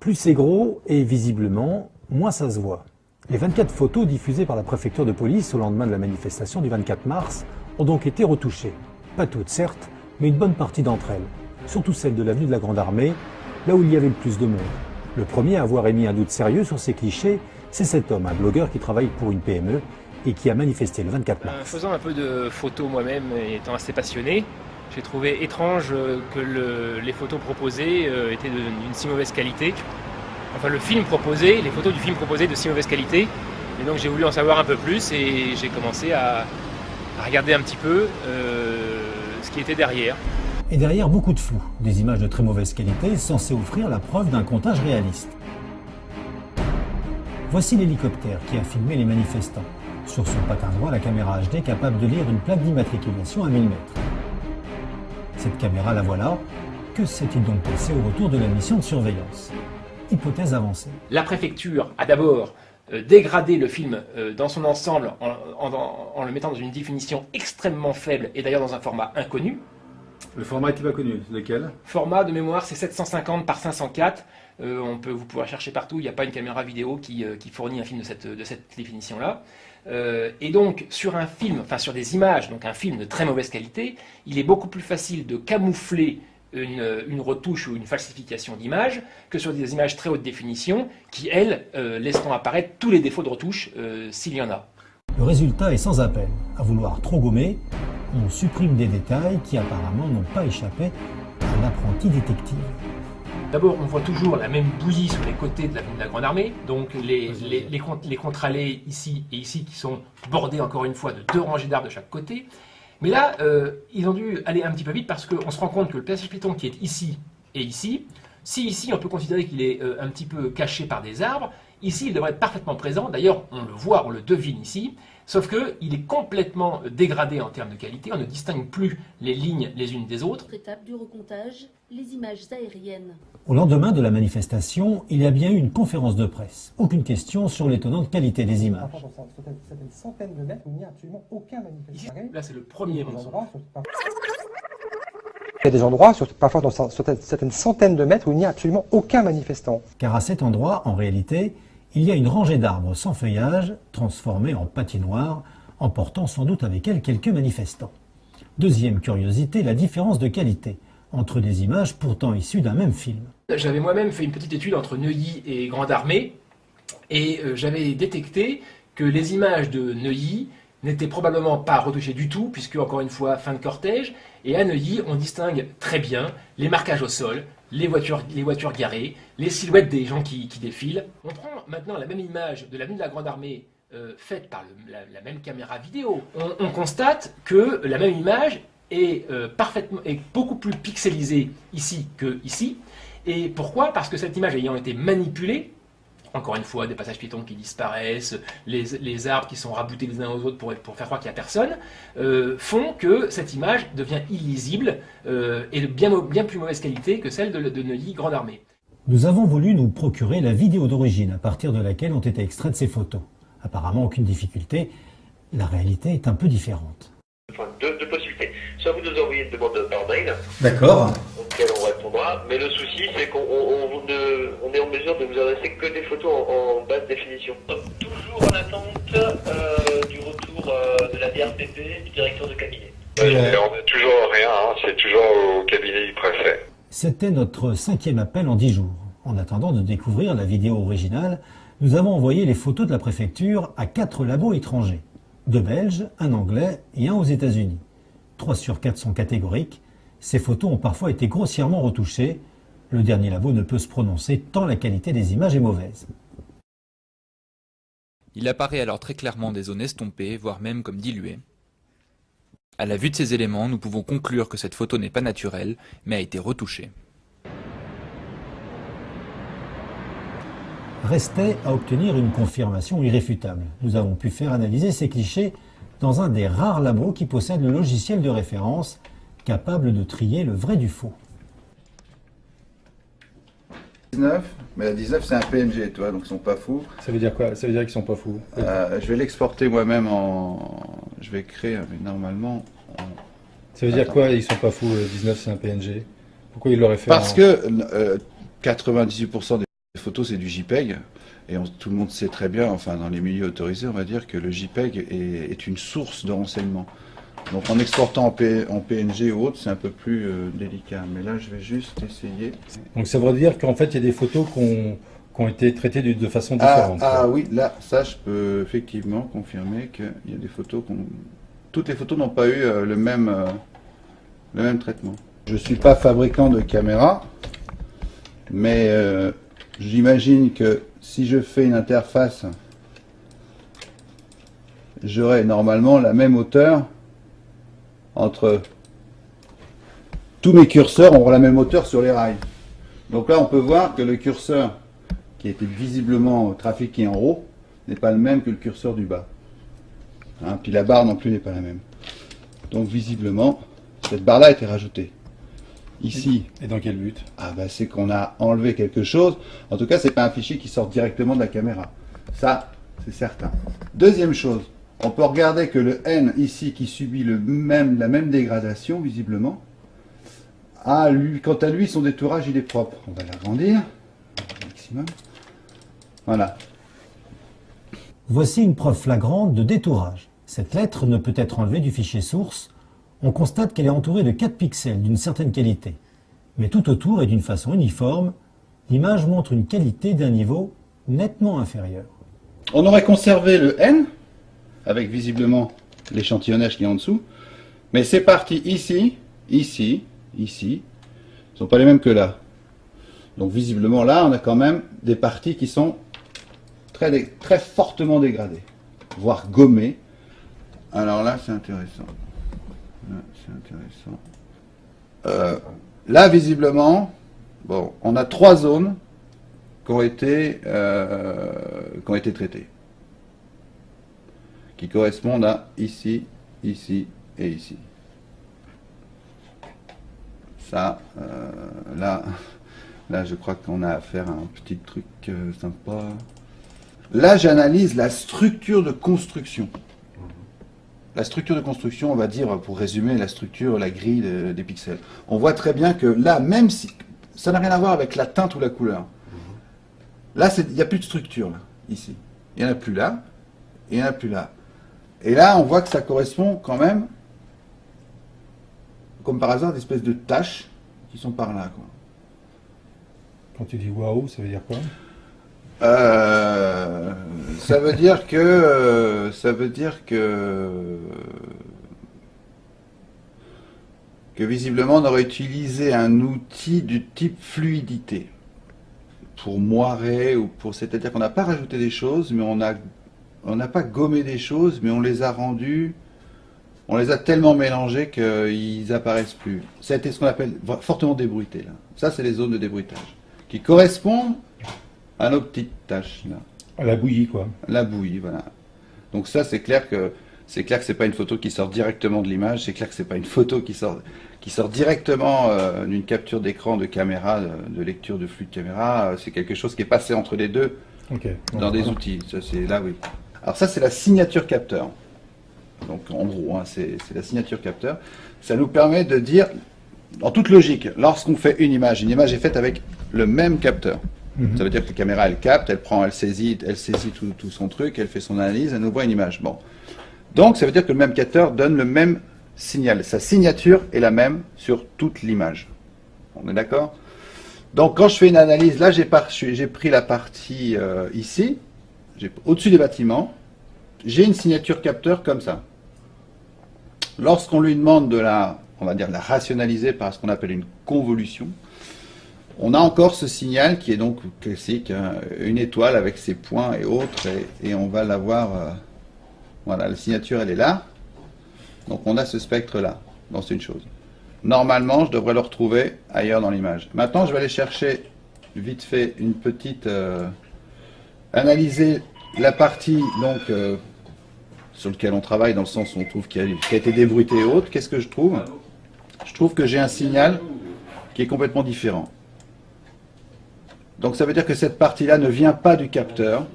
Plus c'est gros et visiblement, moins ça se voit. Les 24 photos diffusées par la préfecture de police au lendemain de la manifestation du 24 mars ont donc été retouchées. Pas toutes certes, mais une bonne partie d'entre elles. Surtout celle de l'avenue de la Grande Armée, là où il y avait le plus de monde. Le premier à avoir émis un doute sérieux sur ces clichés, c'est cet homme, un blogueur qui travaille pour une PME et qui a manifesté le 24 mars. Faisant un peu de photos moi-même et étant assez passionné, j'ai trouvé étrange que les photos proposées étaient d'une si mauvaise qualité. Enfin, les photos du film proposé de si mauvaise qualité. Et donc j'ai voulu en savoir un peu plus et j'ai commencé à regarder un petit peu ce qui était derrière. Et derrière, beaucoup de flou, des images de très mauvaise qualité censées offrir la preuve d'un comptage réaliste. Voici l'hélicoptère qui a filmé les manifestants. Sur son patin droit, la caméra HD capable de lire une plaque d'immatriculation à 1000 mètres. Cette caméra, la voilà. Que s'est-il donc passé au retour de la mission de surveillance? Hypothèse avancée. La préfecture a d'abord dégradé le film dans son ensemble en le mettant dans une définition extrêmement faible et d'ailleurs dans un format inconnu. Le format n'était pas connu, lequel? Format de mémoire, c'est 750 par 504. Vous pourrez chercher partout, il n'y a pas une caméra vidéo qui fournit un film de cette définition-là. Et donc, sur un film, enfin sur des images, donc un film de très mauvaise qualité, il est beaucoup plus facile de camoufler une retouche ou une falsification d'image que sur des images très haute définition qui, elles, laisseront apparaître tous les défauts de retouche s'il y en a. Le résultat est sans appel. À vouloir trop gommer, on supprime des détails qui apparemment n'ont pas échappé à l'apprenti détective. D'abord, on voit toujours la même bouillie sur les côtés de la Grande Armée, donc les contre-allées ici et ici qui sont bordées encore une fois de 2 rangées d'arbres de chaque côté. Mais là, ils ont dû aller un petit peu vite parce qu'on se rend compte que le passage piéton qui est ici et ici, si ici on peut considérer qu'il est un petit peu caché par des arbres, ici il devrait être parfaitement présent, d'ailleurs on le voit, on le devine ici, sauf qu'il est complètement dégradé en termes de qualité, on ne distingue plus les lignes les unes des autres. Étape du recomptage, les images aériennes. Au lendemain de la manifestation, il y a bien eu une conférence de presse. Aucune question sur l'étonnante qualité des images. Certaines centaines de mètres où il n'y a absolument aucun manifestant. Là c'est le premier mensonge. Il y a des endroits, parfois dans certaines centaines de mètres, où il n'y a absolument aucun manifestant. Car à cet endroit, en réalité, il y a une rangée d'arbres sans feuillage, transformée en patinoire, emportant sans doute avec elle quelques manifestants. Deuxième curiosité, la différence de qualité entre des images pourtant issues d'un même film. J'avais moi-même fait une petite étude entre Neuilly et Grande Armée, et j'avais détecté que les images de Neuilly n'étaient probablement pas retouchées du tout, puisque, encore une fois, fin de cortège, et à Neuilly, on distingue très bien les marquages au sol, les voitures garées, les silhouettes des gens qui défilent. On prend maintenant la même image de l'avenue de la Grande Armée, faite par la même caméra vidéo. On constate que la même image est beaucoup plus pixelisée ici que ici. Et pourquoi? Parce que cette image ayant été manipulée, encore une fois, des passages piétons qui disparaissent, les arbres qui sont raboutés les uns aux autres pour faire croire qu'il n'y a personne, font que cette image devient illisible et de bien plus mauvaise qualité que celle de Neuilly Grande Armée. Nous avons voulu nous procurer la vidéo d'origine à partir de laquelle ont été extraites ces photos. Apparemment, aucune difficulté. La réalité est un peu différente. Deux possibilités. Soit vous nous envoyez une demande par mail. D'accord. Auquel on répondra. Mais le souci, c'est qu'on est en mesure de vous adresser que des photos en basse définition. Nous sommes toujours en attente du retour de la DRPP, du directeur de cabinet. On n'a toujours rien, hein. C'est toujours au cabinet du préfet. C'était notre 5e appel en 10 jours. En attendant de découvrir la vidéo originale, nous avons envoyé les photos de la préfecture à 4 labos étrangers. 2 Belges, 1 Anglais et 1 aux États-Unis. 3 sur 4 sont catégoriques. Ces photos ont parfois été grossièrement retouchées. Le dernier labo ne peut se prononcer tant la qualité des images est mauvaise. Il apparaît alors très clairement des zones estompées, voire même comme diluées. À la vue de ces éléments, nous pouvons conclure que cette photo n'est pas naturelle, mais a été retouchée. Restait à obtenir une confirmation irréfutable. Nous avons pu faire analyser ces clichés dans un des rares labos qui possède le logiciel de référence capable de trier le vrai du faux. 19, mais la 19 c'est un PNG, toi, donc ils sont pas fous. Ça veut dire quoi? Ça veut dire qu'ils sont pas fous. Je vais l'exporter moi-même je vais créer, mais normalement... Ça veut dire quoi, ils sont pas fous? 19 c'est un PNG. Pourquoi ils l'auraient fait? Parce que 98% des photo c'est du JPEG, et tout le monde sait très bien, enfin dans les milieux autorisés, on va dire que le JPEG est une source de renseignement. Donc en exportant en PNG ou autre, c'est un peu plus délicat. Mais là, je vais juste essayer. Donc ça veut dire qu'en fait, il y a des photos qui ont été traitées de façon différente. Ah oui, là, ça, je peux effectivement confirmer qu'il y a des photos toutes les photos n'ont pas eu le même traitement. Je ne suis pas fabricant de caméra, mais j'imagine que si je fais une interface, j'aurai normalement la même hauteur entre tous mes curseurs, auront la même hauteur sur les rails. Donc là, on peut voir que le curseur qui était visiblement trafiqué en haut n'est pas le même que le curseur du bas. Hein, puis la barre non plus n'est pas la même. Donc visiblement, cette barre-là a été rajoutée. Ici. Et dans quel but? Ah ben c'est qu'on a enlevé quelque chose. En tout cas, c'est pas un fichier qui sort directement de la caméra. Ça, c'est certain. Deuxième chose, on peut regarder que le N ici qui subit la même dégradation visiblement, quant à lui, son détourage il est propre. On va l'agrandir au maximum. Voilà. Voici une preuve flagrante de détourage. Cette lettre ne peut être enlevée du fichier source. On constate qu'elle est entourée de 4 pixels d'une certaine qualité. Mais tout autour et d'une façon uniforme, l'image montre une qualité d'un niveau nettement inférieur. On aurait conservé le N, avec visiblement l'échantillonnage qui est en dessous, mais c'est parti ici, ici, ici. Ils ne sont pas les mêmes que là. Donc visiblement là, on a quand même des parties qui sont très fortement dégradées, voire gommées. Alors là, c'est intéressant. Là, visiblement, bon, on a 3 zones qui ont été traitées, qui correspondent à ici, ici et ici. Ça, là, je crois qu'on a affaire à un petit truc sympa. Là, j'analyse la structure de construction. La structure de construction, on va dire, pour résumer, la structure, la grille des pixels. On voit très bien que là, même si ça n'a rien à voir avec la teinte ou la couleur, là, il n'y a plus de structure, là, ici. Il n'y en a plus là, et il n'y en a plus là. Et là, on voit que ça correspond quand même, comme par hasard, des espèces de taches qui sont par là, quoi. Quand tu dis waouh, ça veut dire quoi? Ça veut dire que visiblement on aurait utilisé un outil du type fluidité pour moirer ou pour, c'est-à-dire qu'on n'a pas rajouté des choses, mais on n'a pas gommé des choses, mais on les a rendues, on les a tellement mélangées qu'ils apparaissent plus. Ça a été ce qu'on appelle fortement débruité là. Ça, c'est les zones de débruitage qui correspondent à nos petites taches là. À la bouillie, quoi. La bouillie, voilà. Donc ça, c'est clair que c'est pas une photo qui sort directement de l'image. C'est clair que c'est pas une photo qui sort directement d'une capture d'écran de caméra, de lecture de flux de caméra. C'est quelque chose qui est passé entre les deux dans des outils. Ça, c'est là, oui. Alors ça, c'est la signature capteur. Donc en gros, hein, c'est la signature capteur. Ça nous permet de dire, en toute logique, lorsqu'on fait une image est faite avec le même capteur. Ça veut dire que la caméra, elle capte, elle saisit tout son truc, elle fait son analyse, elle nous voit une image. Bon. Donc, ça veut dire que le même capteur donne le même signal. Sa signature est la même sur toute l'image. On est d'accord? Donc, quand je fais une analyse, là, j'ai pris la partie ici, au-dessus des bâtiments, j'ai une signature capteur comme ça. Lorsqu'on lui demande on va dire, la rationaliser par ce qu'on appelle une convolution, on a encore ce signal qui est donc classique, hein, une étoile avec ses points et autres, et on va l'avoir, voilà, la signature elle est là, donc on a ce spectre là, bon c'est une chose. Normalement je devrais le retrouver ailleurs dans l'image. Maintenant je vais aller chercher vite fait une petite, analyser la partie donc sur laquelle on travaille, dans le sens où on trouve qu'il a été débruité et autres. Qu'est-ce que je trouve? Je trouve que j'ai un signal qui est complètement différent. Donc ça veut dire que cette partie-là ne vient pas du capteur.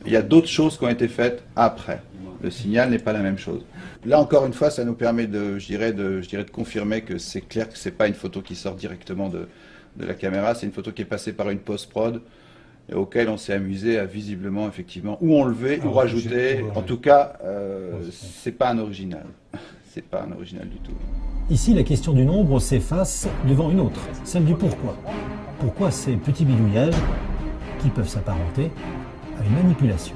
Il y a d'autres choses qui ont été faites après. Le signal n'est pas la même chose. Là encore une fois, ça nous permet je dirais de confirmer que c'est clair que c'est pas une photo qui sort directement de la caméra. C'est une photo qui est passée par une post-prod et auquel on s'est amusé à visiblement, effectivement, ou enlever ou rajouter. ouais. En tout cas, c'est pas un original. C'est pas un original du tout. Ici, la question du nombre s'efface devant une autre, celle du pourquoi. Pourquoi ces petits bidouillages qui peuvent s'apparenter à une manipulation ?